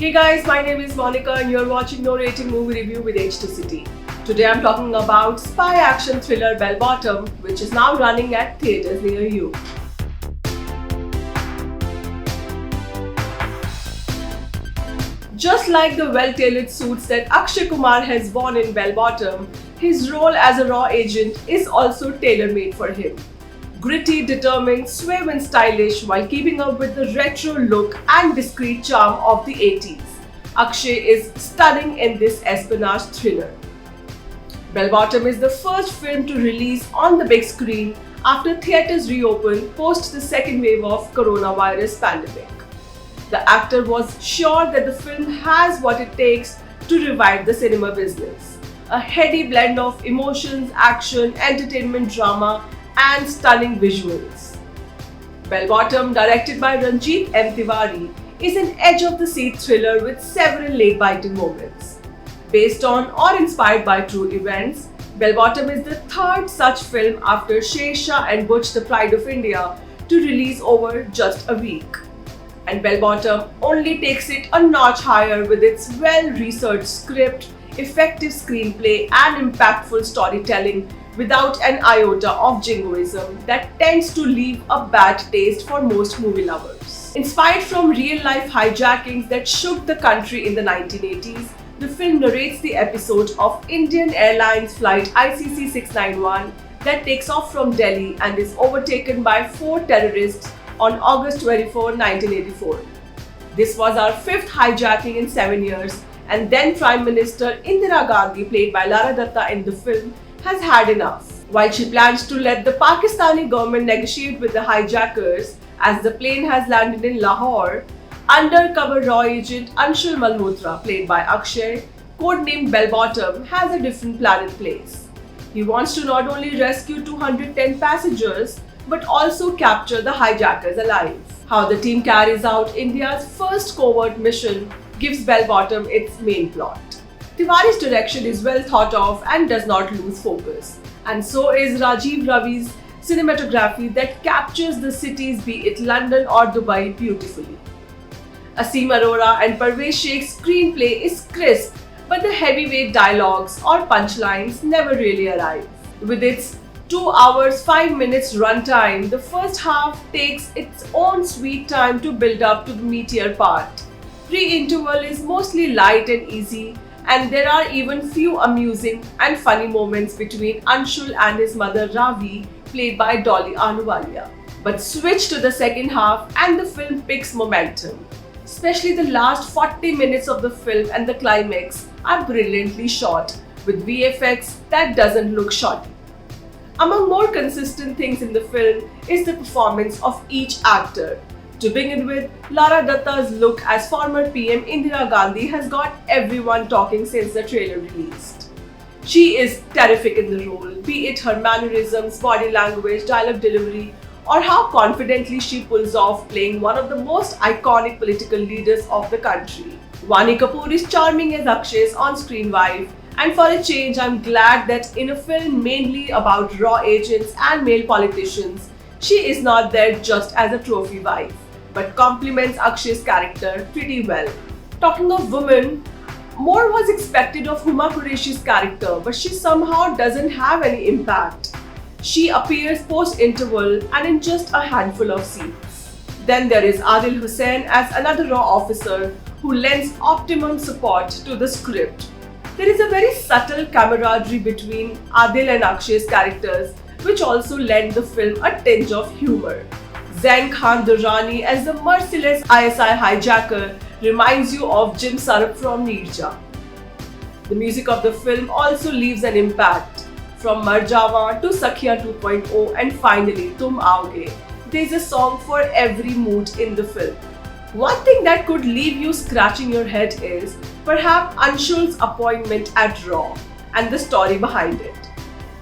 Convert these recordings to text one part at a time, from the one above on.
Hey guys, my name is Monica and you're watching No Rating Movie Review with H2 City. Today I'm talking about spy action thriller Bell Bottom, which is now running at theatres near you. Just like the well-tailored suits that Akshay Kumar has worn in Bell Bottom, his role as a raw agent is also tailor-made for him. Gritty, determined, suave and stylish while keeping up with the retro look and discreet charm of the 80s. Akshay is stunning in this espionage thriller. Bell Bottom is the first film to release on the big screen after theatres reopened post the second wave of coronavirus pandemic. The actor was sure that the film has what it takes to revive the cinema business. A heady blend of emotions, action, entertainment, drama and stunning visuals. Bell Bottom, directed by Ranjit M. Tiwari, is an edge-of-the-seat thriller with several leg-biting moments. Based on or inspired by true events, Bell Bottom is the third such film after Shershaah and Butch the Pride of India to release over just a week. And Bell Bottom only takes it a notch higher with its well-researched script, effective screenplay and impactful storytelling without an iota of jingoism that tends to leave a bad taste for most movie lovers. Inspired from real-life hijackings that shook the country in the 1980s, the film narrates the episode of Indian Airlines flight ICC 691 that takes off from Delhi and is overtaken by 4 terrorists on August 24, 1984. This was our 5th hijacking in 7 years, and then Prime Minister Indira Gandhi, played by Lara Dutta in the film, has had enough. While she plans to let the Pakistani government negotiate with the hijackers as the plane has landed in Lahore, undercover raw agent Anshul Malhotra, played by Akshay, codenamed Bell Bottom, has a different plan in place. He wants to not only rescue 210 passengers but also capture the hijackers alive. How the team carries out India's first covert mission gives Bell Bottom its main plot. Tiwari's direction is well thought of and does not lose focus. And so is Rajiv Ravi's cinematography that captures the cities, be it London or Dubai, beautifully. Asim Arora and Parvez Sheikh's screenplay is crisp, but the heavyweight dialogues or punchlines never really arrive. With its 2 hours 5 minutes runtime, the first half takes its own sweet time to build up to the meatier part. Pre-interval is mostly light and easy, and there are even few amusing and funny moments between Anshul and his mother Ravi, played by Dolly Ahluwalia. But switch to the second half and the film picks momentum. Especially the last 40 minutes of the film and the climax are brilliantly shot with VFX that doesn't look shoddy. Among more consistent things in the film is the performance of each actor. To begin with, Lara Dutta's look as former PM Indira Gandhi has got everyone talking since the trailer released. She is terrific in the role, be it her mannerisms, body language, dialogue delivery, or how confidently she pulls off playing one of the most iconic political leaders of the country. Vaani Kapoor is charming as Akshay's on-screen wife, and for a change, I'm glad that in a film mainly about raw agents and male politicians, she is not there just as a trophy wife, but complements Akshay's character pretty well. Talking of women, more was expected of Huma Qureshi's character, but she somehow doesn't have any impact. She appears post-interval and in just a handful of scenes. Then there is Adil Hussain as another raw officer who lends optimum support to the script. There is a very subtle camaraderie between Adil and Akshay's characters, which also lend the film a tinge of humor. Zain Khan Durrani as the merciless ISI hijacker reminds you of Jim Sarup from Neerja. The music of the film also leaves an impact. From Mar Jawan to Sakhiyan 2.0 and finally Tum Aoge, there is a song for every mood in the film. One thing that could leave you scratching your head is perhaps Anshul's appointment at Raw and the story behind it.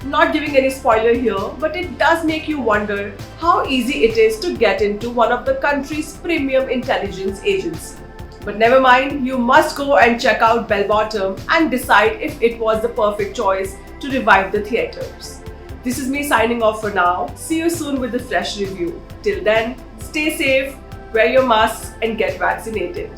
Not giving any spoiler here, but it does make you wonder how easy it is to get into one of the country's premium intelligence agencies. But never mind, you must go and check out Bell Bottom and decide if it was the perfect choice to revive the theatres. This is me signing off for now. See you soon with a fresh review. Till then, stay safe, wear your masks and get vaccinated.